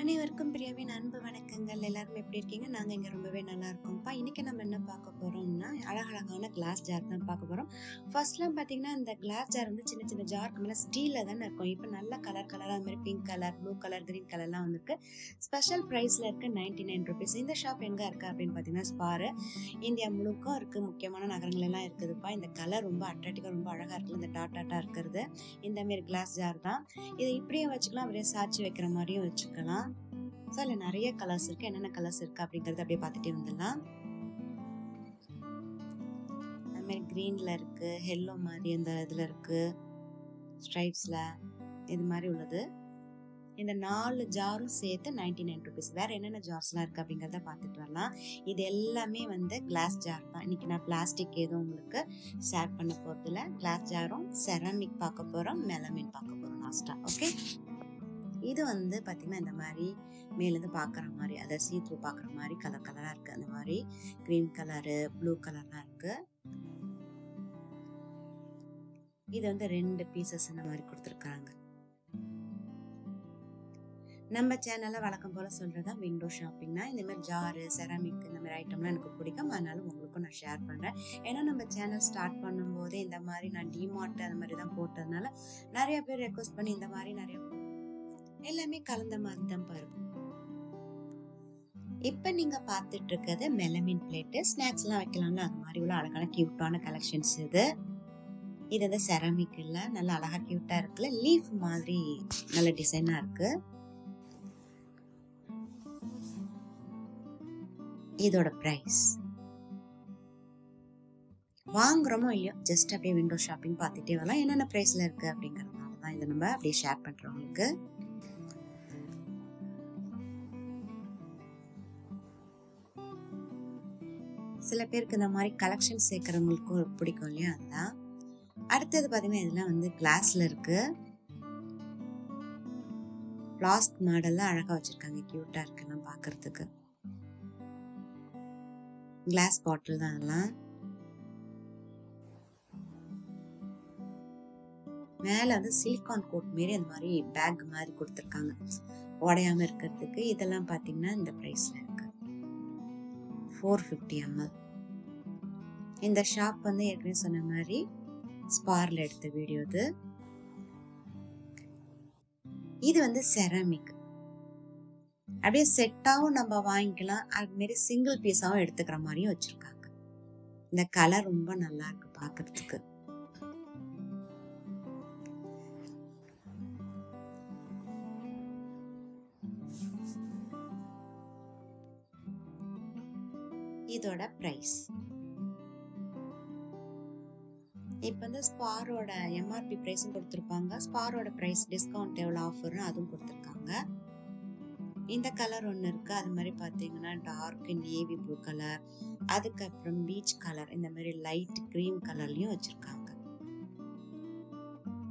அனைவருக்கும் பிரியாவின் அன்பு வணக்கங்கள். எல்லாரும் எப்படி இருக்கீங்க? நாங்க இங்க ரொம்பவே நல்லா இருக்கோம்ப்பா. இன்னைக்கு நம்ம என்ன பார்க்க போறோம்னா, அழகழகான கிளாஸ் ஜார் தான் பார்க்க போறோம். ஃபர்ஸ்ட்லாம் பார்த்தீங்கன்னா, இந்த கிளாஸ் ஜார் வந்து சின்ன சின்ன ஜாருக்கு மேல ஸ்டீல்ல தானே இருக்கும். இப்போ நல்ல கலரா அது மாதிரி pink colour, blue colour, green கலர்லாம் வந்திருக்கு. ஸ்பெஷல் ப்ரைஸ்ல இருக்கு ₹99. இந்த ஷாப் எங்க இருக்கு அப்படின்னு பார்த்தீங்கன்னா, ஸ்பாரு இந்தியா முழுக்கும் இருக்கு. முக்கியமான நகரங்கள் எல்லாம் இருக்குதுப்பா. இந்த கலர் ரொம்ப அட்ராக்டிவா ரொம்ப அழகா இருக்குல்ல, இந்த டாட்டா இருக்கிறது. இந்த மாதிரி கிளாஸ் ஜார் தான். இதை இப்படியே வச்சுக்கலாம், அப்படியே சாய்ச்சி வைக்கிற மாதிரியும் வச்சுக்கலாம். ஸோ அதில் நிறைய கலர்ஸ் இருக்கு. என்னென்ன கலர்ஸ் இருக்கு அப்படிங்கறத அப்படியே பார்த்துட்டே வந்துடலாம். அது மாதிரி கிரீன்ல இருக்கு, எல்லோ மாதிரி இந்த இதுல இருக்கு, ஸ்ட்ரைப்ஸ்ல இது மாதிரி உள்ளது. இந்த 4 ஜாரும் சேர்த்து ₹99. வேற என்னென்ன ஜார்ஸ்லாம் இருக்கு அப்படிங்கறத பார்த்துட்டு வரலாம். இது எல்லாமே வந்து கிளாஸ் ஜார் தான். இன்னைக்கு நான் பிளாஸ்டிக் எதுவும் உங்களுக்கு ஷேர் பண்ண போறதில்ல. கிளாஸ் ஜாரும் செராமிக் பார்க்க போறோம், மெலமின் பார்க்க போறோம் லாஸ்டா. ஓகே, இது வந்து பாத்தீங்கன்னா இந்த மாதிரி மேலேருந்து பாக்குற மாதிரி, அதை சீத்ரூ பாக்குற மாதிரி கலர் கலரா இருக்கு. அந்த மாதிரி கிரீன் கலரு, ப்ளூ கலர்லாம் இருக்கு. இது வந்து 2 பீசஸ் இந்த மாதிரி கொடுத்துருக்காங்க. நம்ம சேனல்ல வழக்கம் போல சொல்றதா விண்டோ ஷாப்பிங்னா இந்த மாதிரி ஜாரு, செராமிக் இந்த மாதிரி ஐட்டம்லாம் எனக்கு பிடிக்கும். அதனால உங்களுக்கும் நான் ஷேர் பண்றேன். ஏன்னா நம்ம சேனல் ஸ்டார்ட் பண்ணும் போதே இந்த மாதிரி நான் டிமார்ட் அந்த மாதிரி தான் போட்டதுனால நிறைய பேர் ரெக்வஸ்ட் பண்ணி இந்த மாதிரி நிறைய எல்லாமே கலந்த மாதிரி தான் பாருங்க. இப்ப நீங்க பாத்துட்டு இருக்கிறது மெலமின் பிளேட். ஸ்நாக்ஸ் எல்லாம் வைக்கலாம்ல, அது மாதிரி உள்ள அழகான கியூட்டான கலெக்ஷன்ஸ் இது. இது வந்து செராமிக் இல்ல, நல்ல அழகா கியூட்டா இருக்குல்ல, லீஃப் மாதிரி நல்ல டிசைனா இருக்கு. இதோட பிரைஸ் வாங்குறோமோ இல்லையோ, ஜஸ்ட் அப்படியே விண்டோ ஷாப்பிங் பார்த்துட்டே வரலாம். என்னென்ன பிரைஸ்ல இருக்கு அப்படிங்கறதுனாலதான் இதை நம்ம அப்படியே ஷேர் பண்றவங்களுக்கு. சில பேருக்கு இந்த மாதிரி கலெக்ஷன் சேர்க்கறவங்களுக்கும் பிடிக்கும் இல்லையா, அதுதான். அடுத்தது பாத்தீங்கன்னா இதெல்லாம் வந்து கிளாஸ்ல இருக்கு. பிளாஸ்க் மாடல்ல அழகா வச்சிருக்காங்க, கியூட்டா இருக்கு எல்லாம் பாக்குறதுக்கு. கிளாஸ் பாட்டில் தான் அதெல்லாம். மேல வந்து சிலிகான் கோட் மாரி அந்த மாதிரி பேக் மாதிரி கொடுத்துருக்காங்க உடையாம இருக்கிறதுக்கு. இதெல்லாம் பாத்தீங்கன்னா இந்த பிரைஸ்ல இருக்கு, 450 ml. இந்த ஷாப் வந்து ஏற்கனவே சொன்ன மாதிரி ஸ்பார்ல எடுத்த வீடியோ இது. இது வந்து செராமிக், அப்படியே செட்டாவும் நம்ம வாங்கிக்கலாம், அது மாதிரி சிங்கிள் பீஸாவும் எடுத்துக்கிற மாதிரியும் வச்சிருக்காங்க. இந்த கலர் ரொம்ப நல்லா இருக்கு பாக்குறதுக்கு. இதோட பிரைஸ் இப்ப வந்து ஸ்பாரோட எம்ஆர்பி பிரைஸும் கொடுத்துருப்பாங்க. ஸ்பாரோட பிரைஸ் டிஸ்கவுண்ட் எவ்வளவு ஆஃபர் அதுவும் கொடுத்துருக்காங்க. இந்த கலர் ஒன்று இருக்கு, அது மாதிரி பாத்தீங்கன்னா டார்க் நேவி ப்ளூ கலர், அதுக்கப்புறம் பீச் கலர், இந்த மாதிரி லைட் கிரீம் கலர்லயும் வச்சிருக்காங்க.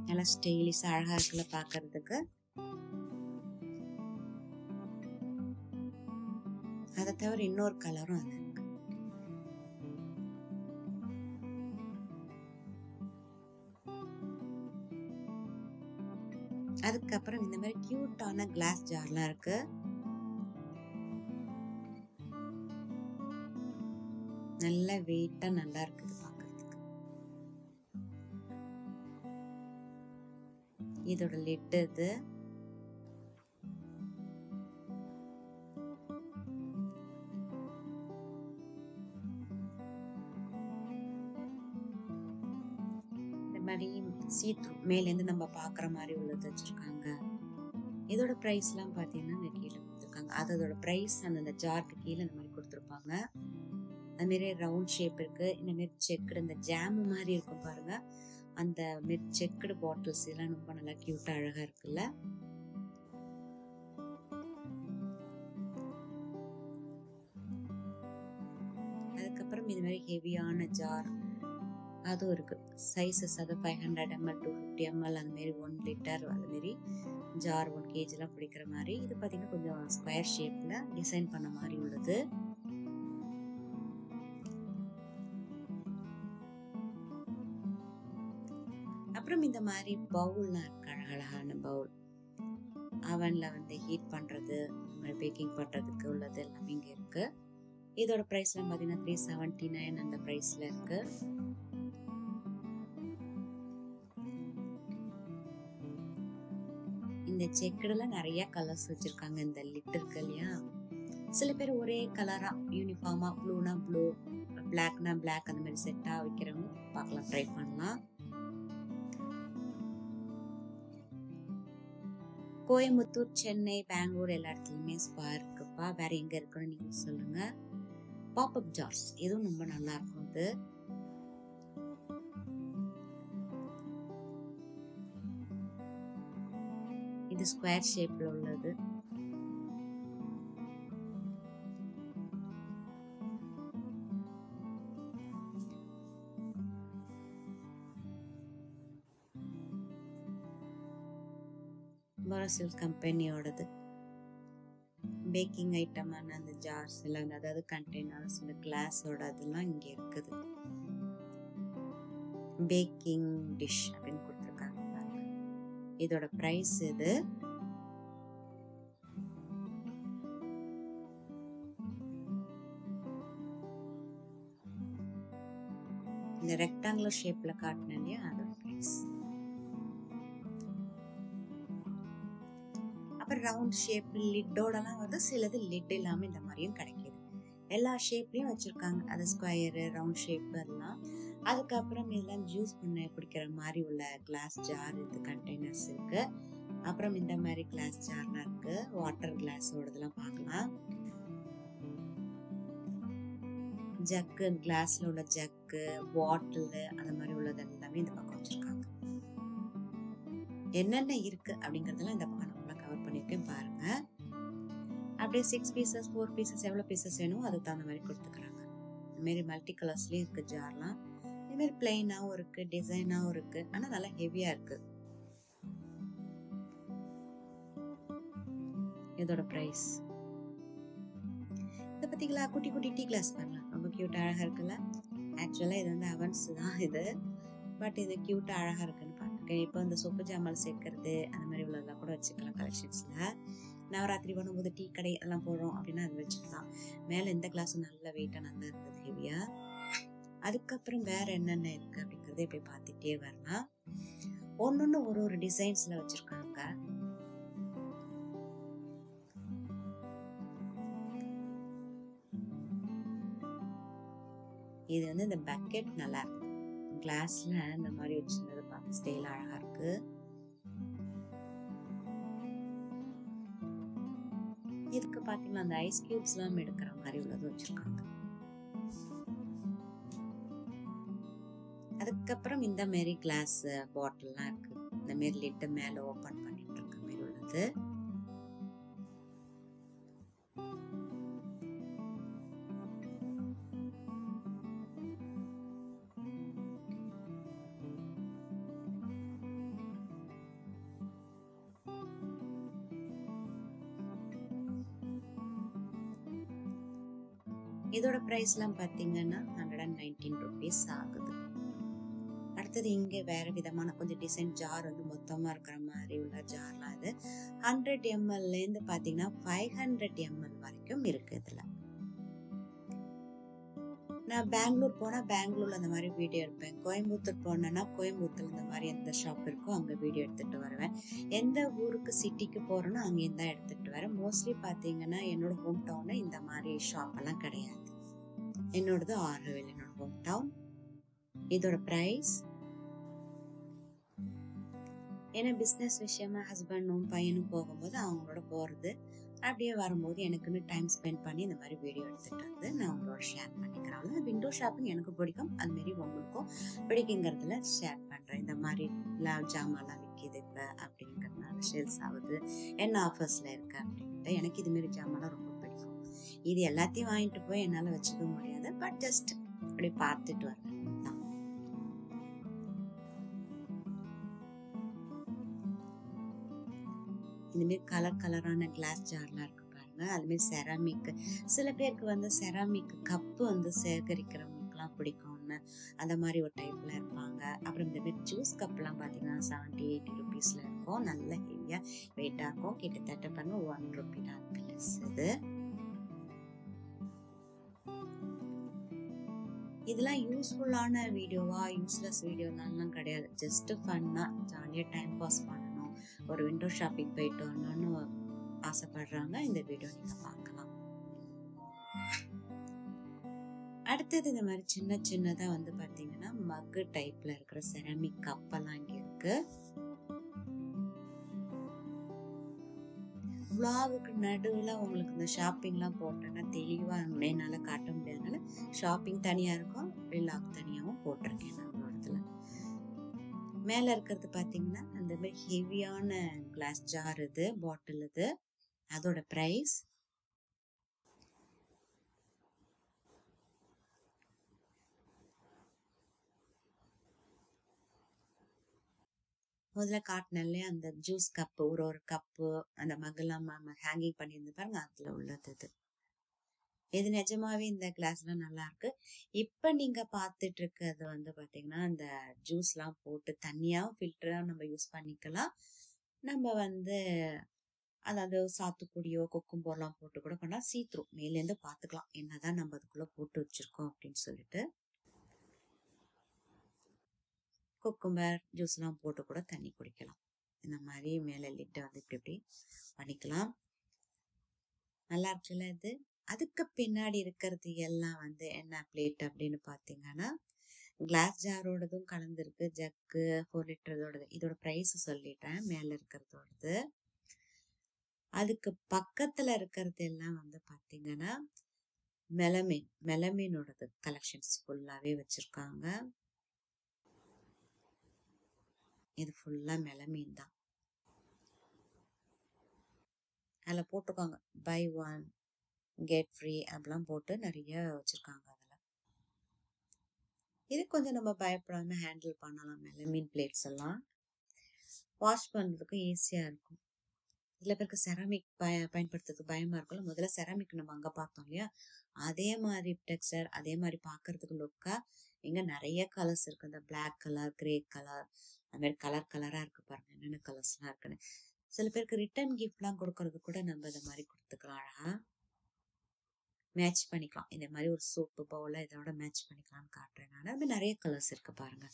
நல்லா ஸ்டைலிஷ் அழகா இருக்குல்ல பாக்குறதுக்கு. அதை தவிர இன்னொரு கலரும் அது இருக்கு. அதுக்கப்புறம் இந்த மாதிரி கியூட்டான கிளாஸ் ஜார்லாம் இருக்கு. நல்ல வெயிட்டா நல்லா இருக்குது பாக்குறதுக்கு. இதோட லிட் இது. சீத்ரூ மேலேருந்து நம்ம பாக்குற மாதிரி உள்ளது வச்சிருக்காங்க. இதோட பிரைஸ் எல்லாம் பாத்தீங்கன்னா கீழே கொடுத்துருக்காங்க. அதோட பிரைஸ் அந்த ஜாருக்கு கீழே இந்த மாதிரி கொடுத்துருப்பாங்க. அது மாதிரி ரவுண்ட் ஷேப் இருக்கு. இந்த மாதிரி செக்குடு, இந்த ஜாம் மாதிரி இருக்கும் பாருங்க, அந்த மாதிரி செக்குடு பாட்டில்ஸ் எல்லாம் ரொம்ப நல்லா கியூட்டா அழகா இருக்குல்ல. அதுக்கப்புறம் இது மாதிரி ஹெவியான ஜார் அதுவும் இருக்கு. சைஸஸ் அது 500 ml, 250 ml, அந்த மாதிரி 1 லிட்டர், அது மாதிரி ஜார் 1 kg எல்லாம் பிடிக்கிற மாதிரி. இது பாத்தீங்கன்னா கொஞ்சம் ஸ்கொயர் ஷேப்ல டிசைன் பண்ண மாதிரி உள்ளது. அப்புறம் இந்த மாதிரி பவுல்லாம் இருக்கு, அழகழகான பவுல். அவனில் வந்து ஹீட் பண்ணுறது, பேக்கிங் பண்ணுறதுக்கு உள்ளது எல்லாமே இங்கே இருக்குது. இதோட ப்ரைஸ்லாம் பார்த்தீங்கன்னா 379 அந்த ப்ரைஸில் இருக்குது. இந்த செக்குடுல நிறைய கலர்ஸ் வச்சுருக்காங்க. இந்த லிட் இருக்கு இல்லையா, சில பேர் ஒரே கலராக யூனிஃபார்மாக ப்ளூனா ப்ளூ, பிளாக்னா பிளாக் அந்த மாதிரி செட்டாக வைக்கிறவங்க பார்க்கலாம், ட்ரை பண்ணலாம். கோயம்புத்தூர், சென்னை, பெங்களூர் எல்லா இடத்துலையுமே ஸ்பா இருக்குப்பா. வேற எங்க இருக்குன்னு நீங்க சொல்லுங்க. பாப்அப் ஜார்ஸ் இதுவும் ரொம்ப நல்லா இருக்கும். இது ஸ்கொயர் ஷேப்ல உள்ளது. போரோசில் கம்பெனியோடது பேக்கிங் ஐட்டமான அந்த ஜார்ஸ் எல்லாம், அதாவது கண்டெய்னர்ஸ், இந்த கிளாஸோட அதெல்லாம் இங்க இருக்குது. பேக்கிங் டிஷ் அப்படின்னு கொடுத்துருக்காங்க. இதோட பிரைஸ் இது. இந்த ரெக்டாங்குலர் ஷேப்ல காட்டினேன் இல்லையா, அதோட பிரைஸ். அப்புறம் ரவுண்ட் ஷேப் லிட்டோடலாம் வந்து சிலது லிட் இல்லாம இந்த மாதிரியும் கிடைக்கிது. எல்லா ஷேப்லயும் வச்சிருக்காங்க, அது ஸ்கொயரு, ரவுண்ட் ஷேப் அதெல்லாம். அதுக்கப்புறம் இதெல்லாம் ஜூஸ் பண்ண குடிக்கிற மாதிரி உள்ள கிளாஸ் ஜார், இது கண்டெய்னர்ஸ் இருக்கு. அப்புறம் இந்த மாதிரி கிளாஸ் ஜார்லாம் இருக்கு. வாட்டர் கிளாஸோடதெல்லாம் பார்க்கலாம். ஜக்கு, கிளாஸ்ல உள்ள ஜக்கு, பாட்டில் அந்த மாதிரி உள்ளது எல்லாமே இந்த பக்கம் வச்சிருக்காங்க. என்னென்ன இருக்கு அப்படிங்கறதெல்லாம் இந்த பக்கம் கவர் பண்ணிருக்கேன் பாருங்க. அப்படியே 6 பீசஸ் 4 பீசஸ் எவ்வளவு பீசஸ் வேணும் அதுக்கு தகுந்த மாதிரி கொடுத்துக்கிறாங்க. இந்த மாதிரி மல்டி கலர்ஸ்லயும் இருக்கு ஜார்லாம். இந்த மாதிரி பிளைனாவும் இருக்கு, டிசைனாவும் இருக்கு. ஆனா நல்லா ஹெவியா இருக்கு. இதோட பிரைஸ் இத பத்திங்களா, குட்டி குட்டி டீ கிளாஸ் பாருங்க, ரொம்ப கியூட்டா அழகா இருக்குல்ல. ஆக்சுவலா இது வந்து அவன்ஸ் தான் இது, பட் இது கியூட்டா அழகா இருக்குன்னு பாத்துருக்கேன். இப்போ இந்த சொப்பு ஜாமான் சேர்க்கறது அந்த மாதிரி உள்ளதெல்லாம் கூட வச்சுக்கலாம் கலெக்ஷன்ஸ்ல. நவராத்திரி பண்ணும்போது டீ கடை எல்லாம் போடுறோம் அப்படின்னா அது வச்சுக்கலாம். மேல இந்த கிளாஸும் நல்ல வெயிட்டா நல்லா இருக்குது, ஹெவியா. அதுக்கப்புறம் வேற என்னென்ன இருக்கு அப்படிங்கறத போய் பார்த்துட்டே வரலாம். ஒன்னொன்னு ஒரு ஒரு டிசைன்ஸ்ல வச்சிருக்காங்க. இது வந்து இந்த பக்கெட் நல்லா இருக்கு, கிளாஸ்ல இந்த மாதிரி வச்சிருந்தது பார்த்து ஸ்டைல் அழகா இருக்கு. இதுக்கு பாத்தீங்கன்னா அந்த ஐஸ் கியூப்ஸ் எல்லாம் எடுக்கிற மாதிரி உள்ளது வச்சிருக்காங்க. அதுக்கப்புறம் இந்த மாதிரி கிளாஸ் பாட்டில் எல்லாம் இருக்கு. இந்த மாதிரி லிட் மேல ஓபன் பண்ணிட்டு இருக்க மாதிரி உள்ளது. இதோட பிரைஸ் எல்லாம் பாத்தீங்கன்னா 119 rupees ஆகுது. அடுத்தது இங்க வேற விதமான கொஞ்சம் டிசைன் ஜார் வந்து மொத்தமா இருக்கிற மாதிரி உள்ள ஜார்லாம் இது 100 ml இருந்து பாத்தீங்கன்னா 500 ml வரைக்கும் இருக்கு. இதுல நான் பெங்களூர் போனா பெங்களூர்ல அந்த மாதிரி வீடியோ எடுப்பேன், கோயம்புத்தூர் போனேன்னா கோயம்புத்தூர்ல இந்த மாதிரி எந்த ஷாப் இருக்கோ அங்க வீடியோ எடுத்துட்டு வருவேன். எந்த ஊருக்கு சிட்டிக்கு போறேனோ அங்கேயும் தான் எடுத்துட்டு வரேன். மோஸ்ட்லி பாத்தீங்கன்னா என்னோட ஹோம் டவுன்ல இந்த மாதிரி ஷாப் எல்லாம் கிடையாது. என்னோடது ஆரோவில், என்னோட ஹோம் டவுன். இதோட பிரைஸ் ஏன்னா பிஸ்னஸ் விஷயமா ஹஸ்பண்டும் பையனும் போகும்போது அவங்களோட போறது, அப்படியே வரும்போது எனக்குன்னு டைம் ஸ்பெண்ட் பண்ணி இந்த மாதிரி வீடியோ எடுத்துட்டு வந்து நான் உங்களோட ஷேர் பண்ணிக்கிறேன். விண்டோ ஷாப்பிங் எனக்கு பிடிக்கும், அது மாதிரி உங்களுக்கும் பிடிக்குங்கிறதுல ஷேர் பண்றேன். இந்த மாதிரி ஜாமான்லாம் விற்கிது இப்ப அப்படிங்கிறதுனால சேல்ஸ் ஆகுது, என்ன ஆஃபர்ஸ்ல இருக்கு அப்படின்ட்டு. எனக்கு இது மாதிரி ஜாமான்லாம் ரொம்ப பிடிக்கும். இது எல்லாத்தையும் வாங்கிட்டு போய் என்னால வச்சுக்க முடியாது, பட் ஜஸ்ட் அப்படி பார்த்துட்டு வரேன் தான். இந்த மாதிரி கலர் கலரான கிளாஸ் ஜார்லாம் இருக்கு பாருங்க. அது மாதிரி செராமிக், சில பேருக்கு வந்து செராமிக் கப்பு வந்து சேகரிக்கிறவங்களுக்குலாம் பிடிக்கும்னு அந்த மாதிரி ஒரு டைப்ல இருப்பாங்க. அப்புறம் இந்த மாதிரி ஜூஸ் கப்லாம் பார்த்தீங்கன்னா 70-80 rupeesல இருக்கும். இருக்கும். நல்ல ஹெவியா வெயிட்டா இருக்கும். கிட்டத்தட்ட பாருங்க 1 ரூபி தான் பிளஸ். இதெல்லாம் யூஸ்ஃபுல்லான வீடியோவா யூஸ்லெஸ் வீடியோலாம் கிடையாது. ஜஸ்ட் ஃபன்னா ஜாலியா டைம் பாஸ் பண்ணணும், ஒரு விண்டோ ஷாப்பிங் போயிட்டு வரணும்னு ஆசைப்படுறாங்க. இந்த வீடியோ நீங்க பார்க்கலாம். அடுத்தது இந்த மாதிரி சின்ன சின்னதா வந்து பாத்தீங்கன்னா மக்கு டைப்ல இருக்கிற செராமிக் கப்பெல்லாம் இங்க இருக்கு. vlogக்கு நடுவுல உங்களுக்கு இந்த ஷாப்பிங்லாம் போட்டேன்னா தெளிவா என்னால காட்ட முடியாதனால ஷாப்பிங் தனியா இருக்கும், vlog தனியாவும் போட்டிருக்கேன் நான் இடத்துல. மேல இருக்கிறது பாத்தீங்கன்னா அந்த மாதிரி ஹெவியான கிளாஸ் ஜார், இது பாட்டில், இது அதோட பிரைஸ் முதல்ல காட்டினே அந்த ஜூஸ் கப்பு, ஒரு கப்பு அந்த மகெல்லாம் ஹேங்கிங் பண்ணியிருந்து பாருங்க, அதுல உள்ளது இது. இது நிஜமாவே இந்த கிளாஸ்லாம் நல்லா இருக்கு. இப்ப நீங்க பாத்துட்டு இருக்கிறது வந்து பாத்தீங்கன்னா அந்த ஜூஸ் எல்லாம் போட்டு தண்ணியாவும் ஃபில்டரா நம்ம யூஸ் பண்ணிக்கலாம். நம்ம வந்து அதாவது சாத்துக்குடியோ கொக்கும்போர்லாம் போட்டு கூட பண்ணலாம். சீத்ரூ மேலேருந்து பாத்துக்கலாம் என்னதான் நம்ம அதுக்குள்ள போட்டு வச்சிருக்கோம் அப்படின்னு சொல்லிட்டு. குக்கும்பர் ஜூஸ் எல்லாம் போட்டு கூட தண்ணி குடிக்கலாம். இந்த மாதிரி மேல லிட்டை வந்து இப்படி பண்ணிக்கலாம். நல்லா இருக்குல்ல இது. அதுக்கு பின்னாடி இருக்கிறது எல்லாம் வந்து என்ன பிளேட் அப்படின்னு பாத்தீங்கன்னா கிளாஸ் ஜாரோடதும் கலந்துருக்கு, ஜக்கு 4 லிட்டரோடது. இதோட பிரைஸ் சொல்லிட்டேன் மேல இருக்கிறதோடது. அதுக்கு பக்கத்துல இருக்கிறது எல்லாம் வந்து பாத்தீங்கன்னா மெலமீனோடது கலெக்ஷன்ஸ் ஃபுல்லாவே வச்சிருக்காங்க. இது ஃபுல்லா மெலமீன் தான். அதுல போட்டுருக்காங்க பை 1 கெட் ஃப்ரீ அப்படிலாம் போட்டு நிறைய வச்சிருக்காங்க. அதுல இது கொஞ்சம் நம்ம பயப்படாம ஹேண்டில் பண்ணலாம். மெலமீன் பிளேட்ஸ் எல்லாம் வாஷ் பண்றதுக்கு ஈஸியா இருக்கும். சில பேருக்கு செராமிக் பயன்படுத்துறதுக்கு பயமா இருக்கும்ல. முதல்ல செராமிக் நம்ம அங்க பார்த்தோம் இல்லையா, அதே மாதிரி டெக்ஸ்டர், அதே மாதிரி பாக்குறதுக்கு லுக்கா இங்க நிறைய கலர்ஸ் இருக்கு. இந்த பிளாக் கலர், கிரே கலர், அது மாதிரி கலரா இருக்கு பாருங்க என்னென்ன கலர்ஸ் எல்லாம் இருக்குன்னு. சில பேருக்கு ரிட்டர்ன் கிஃப்ட் எல்லாம் கொடுக்கறது கூட நம்ம இந்த மாதிரி கொடுத்துக்கலாம். அழகா மேட்ச் பண்ணிக்கலாம். இந்த மாதிரி ஒரு சோப்பு பவுல இதோட மேட்ச் பண்ணிக்கலாம்னு காட்டுறேன் நான். அது நிறைய கலர்ஸ் இருக்கு பாருங்க.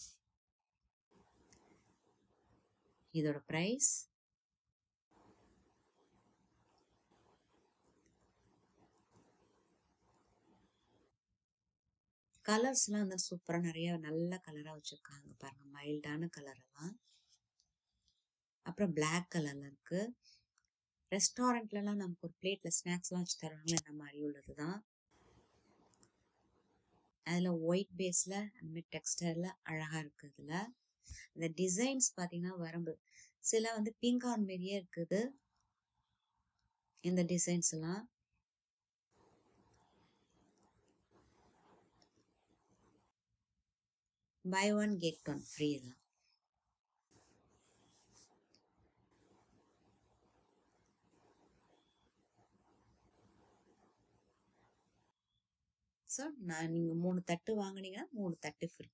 இதோட பிரைஸ் கலர்ஸ் எல்லாம் வந்து சூப்பரா நிறைய நல்ல கலரா வச்சிருக்காங்க பாருங்க. மைல்டான கலர் எல்லாம். அப்புறம் பிளாக் கலர்ல இருக்கு. ரெஸ்டாரண்ட்ல எல்லாம் நமக்கு ஒரு பிளேட்ல ஸ்நாக்ஸ் எல்லாம் வச்சு தருவாங்க, இந்த மாதிரி உள்ளதுதான். அதுல ஒயிட் பேஸ்ல அந்த மாதிரி டெக்ஸ்டர்ல அழகா இருக்கு. இதுல இந்த டிசைன்ஸ் பாத்தீங்கன்னா வரம்பு சில வந்து பிங்க் ஆன் மாதிரியே இருக்குது இந்த டிசைன்ஸ் எல்லாம். பை 1 கெட் 1 ஃப்ரீ தான். ஸோ நீங்க 3 தட்டு வாங்கினீங்கன்னா 3 தட்டு ஃப்ரீ.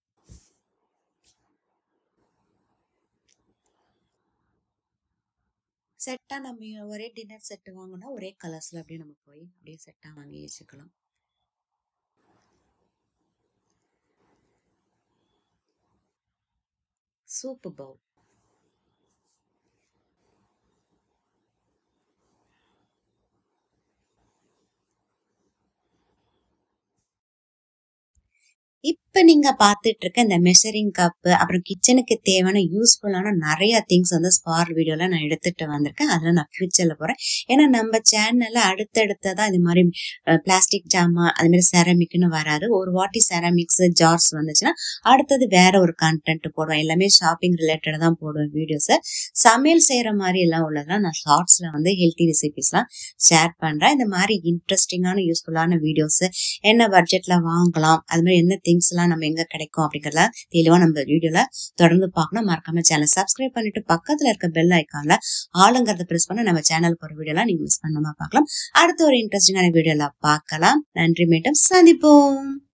செட்டா நம்ம ஒரே டின்னர் செட்டு வாங்கினா ஒரே கலர்ஸ்ல அப்படியே நம்ம போய் அப்படியே செட்டா வாங்கி வச்சுக்கலாம். சூப்பு பவுல் இப்ப நீங்க பாத்துட்டு இருக்க இந்த மெஷரிங் கப், அப்புறம் கிச்சனுக்கு தேவையான யூஸ்ஃபுல்லான நிறைய திங்ஸ் வந்து ஸ்பார் வீடியோல நான் எடுத்துட்டு வந்திருக்கேன். அதுல நான் ஃபியூச்சர்ல போறேன். ஏன்னா நம்ம சேனல்ல அடுத்தடுத்ததான் இந்த மாதிரி பிளாஸ்டிக் ஜாமா அது மாதிரி செராமிக்னு வராது. ஒரு வாட்டி செராமிக்ஸ் ஜார்ஸ் வந்துச்சுன்னா அடுத்தது வேற ஒரு கண்டென்ட் போடுவேன். எல்லாமே ஷாப்பிங் ரிலேட்டடா தான் போடுவேன் வீடியோஸ். சமையல் செய்யற மாதிரி எல்லாம் உள்ளதெல்லாம் நான் ஷார்ட்ஸ்ல வந்து ஹெல்த்தி ரெசிபிஸ் எல்லாம் ஷேர் பண்றேன். இந்த மாதிரி இன்ட்ரெஸ்டிங்கான யூஸ்ஃபுல்லான வீடியோஸ், என்ன பட்ஜெட்ல வாங்கலாம், அது மாதிரி என்ன திங்ஸ் எல்லாம் நம்ம எங்க கிடைக்கும் அப்படிங்கறத தெளிவா நம்ம வீடியோல தொடர்ந்து பார்க்கணும். மறக்காம சேனல் சப்ஸ்கிரைப் பண்ணிட்டு பக்கத்துல இருக்க பெல் ஐக்கான்ல ஆளுங்கிறத பிரஸ் பண்ண நம்ம சேனல் போற வீடியோலாம் நீங்க மிஸ் பண்ணாம பார்க்கலாம். அடுத்த ஒரு இன்ட்ரெஸ்டிங்கான வீடியோல பார்க்கலாம். நன்றி, மீண்டும் சந்திப்போம்.